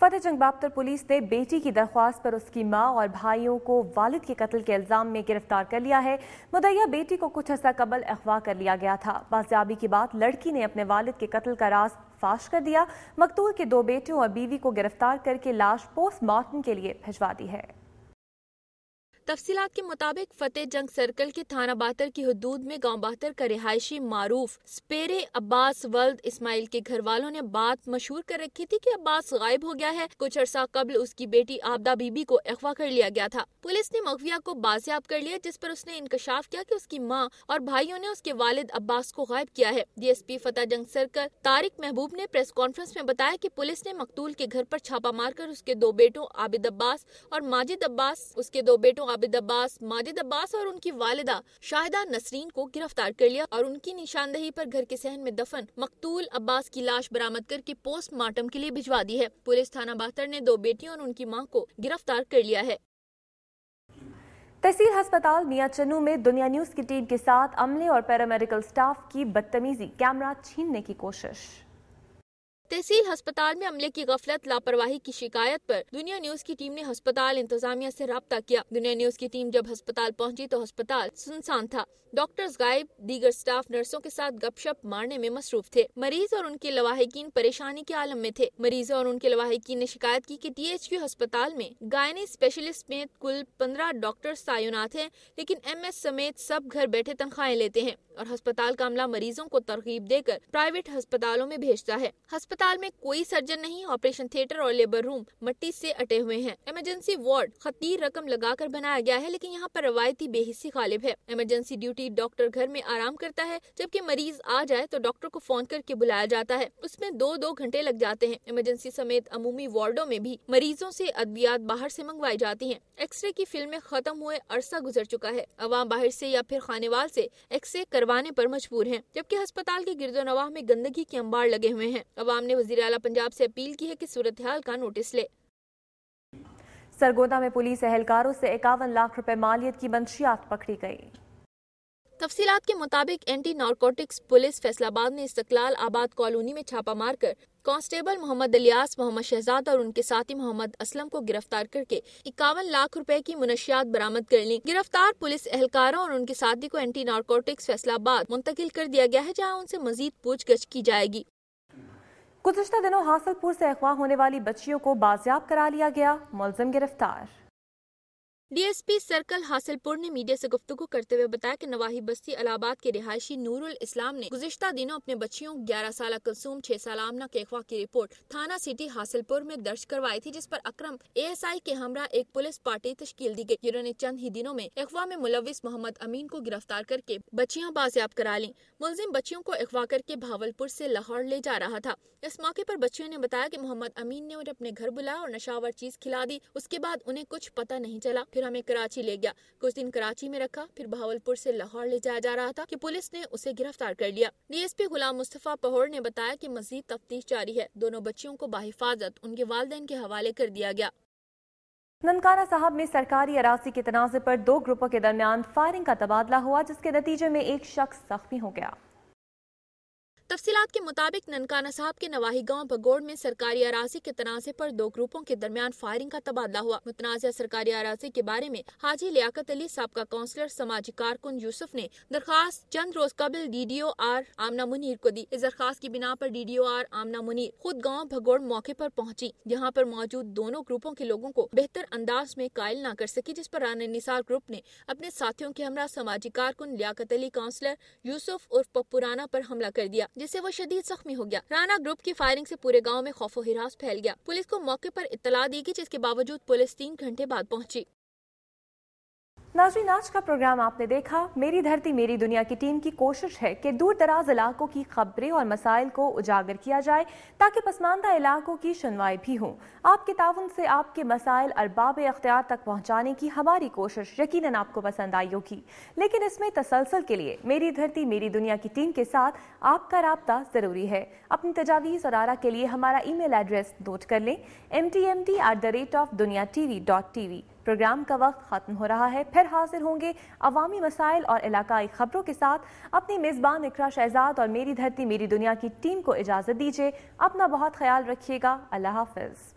فتح جنگ بابتر پولیس نے بیٹی کی درخواست پر اس کی ماں اور بھائیوں کو والد کے قتل کے الزام میں گرفتار کر لیا ہے۔ مدعیہ بیٹی کو کچھ عرصہ قبل اغوا کر لیا گیا تھا۔ بازیابی کے بعد لڑکی نے اپنے والد کے قتل کا راز فاش کر دیا۔ مقتول کے 2 بیٹوں اور بیوی کو گرفتار کر کے لاش پوسٹ مارٹم کے لیے بھجوا دی ہے۔ تفصیلات کے مطابق فتح جنگ سرکل کے تھانہ باتر کی حدود میں گاؤں باتر کا رہائشی معروف سپیرے عباس ولد اسماعیل کے گھر والوں نے بات مشہور کر رکھی تھی کہ عباس غائب ہو گیا ہے۔ کچھ عرصہ قبل اس کی بیٹی عابدہ بی بی کو اغوا کر لیا گیا تھا۔ پولیس نے مغویہ کو بازیاب کر لیا، جس پر اس نے انکشاف کیا کہ اس کی ماں اور بھائیوں نے اس کے والد عباس کو غائب کیا ہے۔ ڈی ایس پی فتح جنگ سرکل طارق محبوب نے پریس کانفرنس میں بتایا کہ پولیس نے مقتول کے گھر پر چھاپہ مار کر اس کے 2 بیٹوں عابد عباس اور ماجد عباس اور ان کی والدہ شاہدہ نسرین کو گرفتار کر لیا اور ان کی نشاندہی پر گھر کے صحن میں دفن مقتول عباس کی لاش برآمد کر کے پوسٹ مارٹم کے لیے بھجوا دی ہے۔ پولیس تھانہ باتر نے 2 بیٹیوں اور ان کی ماں کو گرفتار کر لیا ہے۔ تحصیل ہسپتال میاں چنو میں دنیا نیوز کی ٹیم کے ساتھ عملے اور پیرامیڈیکل سٹاف کی بدتمیزی، کیمرہ چھیننے کی کوشش۔ تحصیل ہسپتال میں عملے کی غفلت لاپرواہی کی شکایت پر دنیا نیوز کی ٹیم نے ہسپتال انتظامیہ سے رابطہ کیا۔ دنیا نیوز کی ٹیم جب ہسپتال پہنچی تو ہسپتال سنسان تھا۔ ڈاکٹرز غائب، دیگر سٹاف نرسوں کے ساتھ گپ شپ مارنے میں مصروف تھے۔ مریض اور ان کے لواحقین پریشانی کے عالم میں تھے۔ مریضوں اور ان کے لواحقین نے شکایت کی کہ ٹی ایچ کیو ہسپتال میں گائنی اسپیشلسٹ میں کل 15 ڈاکٹرز تعینات ہیں، لیکن ایم ایس سمیت سب گھر بیٹھے تنخواہیں لیتے ہیں اور ہسپتال کا عملہ مریضوں کو ترغیب دے کر پرائیویٹ ہسپتالوں میں بھیجتا ہے۔ ہسپتال میں کوئی سرجن نہیں، آپریشن تھیٹر اور لیبر روم مٹی سے اٹے ہوئے ہیں۔ ایمرجنسی وارڈ خطیر رقم لگا کر بنایا گیا ہے، لیکن یہاں پر روایتی بے حسی غالب ہے۔ ایمرجنسی ڈیوٹی ڈاکٹر گھر میں آرام کرتا ہے، جبکہ مریض آ جائے تو ڈاکٹر کو فون کر کے بلایا جاتا ہے، اس میں 2 گھنٹے لگ جاتے ہیں۔ ایمرجنسی سمیت عمومی وارڈوں میں بھی مریضوں سے ادویات باہر سے منگوائی جاتی ہیں۔ ایکس رے کی فلمیں ختم ہوئے عرصہ گزر چکا ہے۔ عوام باہر سے یا پھر خانے وال سے ایکس رے کروانے پر مجبور ہیں، جبکہ ہسپتال کے گرد و نواح میں گندگی کے انبار لگے ہوئے ہیں۔ عوام نے وزیر اعلیٰ پنجاب سے اپیل کی ہے کہ صورتحال کا نوٹس لے۔ سرگودا میں پولیس اہلکاروں سے 51 لاکھ روپے مالیت کی منشیات پکڑی گئی۔ تفصیلات کے مطابق اینٹی نارکوٹکس پولیس فیصل آباد نے استقلال آباد کالونی میں چھاپہ مار کر کانسٹیبل محمد الیاس، محمد شہزاد اور ان کے ساتھی محمد اسلم کو گرفتار کر کے 51 لاکھ روپے کی منشیات برآمد کر لی۔ گرفتار پولیس اہلکاروں اور ان کے ساتھی کو اینٹی نارکوٹکس فیصل آباد منتقل کر دیا گیا ہے، جہاں ان سے مزید پوچھ گچھ کی جائے گی۔ گزشتہ دنوں حاصل پور سے اغوا ہونے والی بچیوں کو بازیاب کرا لیا گیا، ملزم گرفتار۔ ڈی ایس پی سرکل حاصل پور نے میڈیا سے گفتگو کرتے ہوئے بتایا کہ نواحی بستی الہ آباد کے رہائشی نور الاسلام نے گزشتہ دنوں اپنے بچیوں 11 سالہ کلثوم، 6 سالہ آمنہ کے اغوا کی رپورٹ تھانہ سٹی حاصل پور میں درج کروائی تھی، جس پر اکرم ASI کے ہمراہ ایک پولیس پارٹی تشکیل دی گئی، جنہوں نے چند ہی دنوں میں اغوا میں ملوث محمد امین کو گرفتار کر کے بچیاں بازیاب کرا لیں۔ ملزم بچیوں کو اغوا کر کے بھاولپور سے لاہور لے جا رہا تھا۔ اس موقع پر بچیوں نے بتایا کہ محمد امین نے انہیں اپنے گھر بلایا اور نشاور چیز کھلا دی، اس کے بعد انہیں کچھ پتہ نہیں چلا، پھر ہمیں کراچی لے گیا، کچھ دن کراچی میں رکھا، پھر بھاولپور سے لاہور لے جایا جا رہا تھا کہ پولیس نے اسے گرفتار کر لیا۔ D S P Ghulam Mustafa پہوڑ نے بتایا کہ مزید تفتیش جاری ہے۔ دونوں بچیوں کو بحفاظت ان کے والدین کے حوالے کر دیا گیا۔ ننکانہ صاحب میں سرکاری اراضی کے تنازع پر 2 گروپوں کے درمیان فائرنگ کا تبادلہ ہوا، جس کے نتیجے میں ایک شخص زخمی ہو گیا۔ تفصیلات کے مطابق ننکانہ صاحب کے نواحی گاؤں بھگوڑ میں سرکاری اراضی کے تنازع پر 2 گروپوں کے درمیان فائرنگ کا تبادلہ ہوا۔ متنازع سرکاری اراضی کے بارے میں حاجی لیاقت علی سابقہ کونسلر سماجی کارکن یوسف نے درخواست چند روز قبل DDO R آمنہ منیر کو دی۔ اس درخواست کی بنا پر DDO R آمنہ منیر خود گاؤں بھگوڑ موقع پر پہنچی، جہاں پر موجود دونوں گروپوں کے لوگوں کو بہتر انداز میں قائل نہ کر سکی، جس پر رانا نثار گروپ نے اپنے ساتھیوں کے ہمراہ سماجی کارکن لیاقت علی کونسلر یوسف عرف پپو رانا پر حملہ کر دیا، جس سے وہ شدید زخمی ہو گیا۔ رانا گروپ کی فائرنگ سے پورے گاؤں میں خوف و ہراس پھیل گیا۔ پولیس کو موقع پر اطلاع دی گئی، جس کے باوجود پولیس 3 گھنٹے بعد پہنچی۔ ناظرین، آج کا پروگرام آپ نے دیکھا۔ میری دھرتی میری دنیا کی ٹیم کی کوشش ہے کہ دور دراز علاقوں کی خبریں اور مسائل کو اجاگر کیا جائے تاکہ پسماندہ علاقوں کی شنوائی بھی ہو۔ آپ کے تعاون سے آپ کے مسائل ارباب اختیار تک پہنچانے کی ہماری کوشش یقیناً آپ کو پسند آئی ہوگی، لیکن اس میں تسلسل کے لیے میری دھرتی میری دنیا کی ٹیم کے ساتھ آپ کا رابطہ ضروری ہے۔ اپنی تجاویز اور آراء کے لیے ہمارا ای میل ایڈریس نوٹ کر لیں، mtmd@duniatv.tv۔ پروگرام کا وقت ختم ہو رہا ہے، پھر حاضر ہوں گے عوامی مسائل اور علاقائی خبروں کے ساتھ۔ اپنی میزبان اقرا شہزاد اور میری دھرتی میری دنیا کی ٹیم کو اجازت دیجیے۔ اپنا بہت خیال رکھیے گا۔ اللہ حافظ۔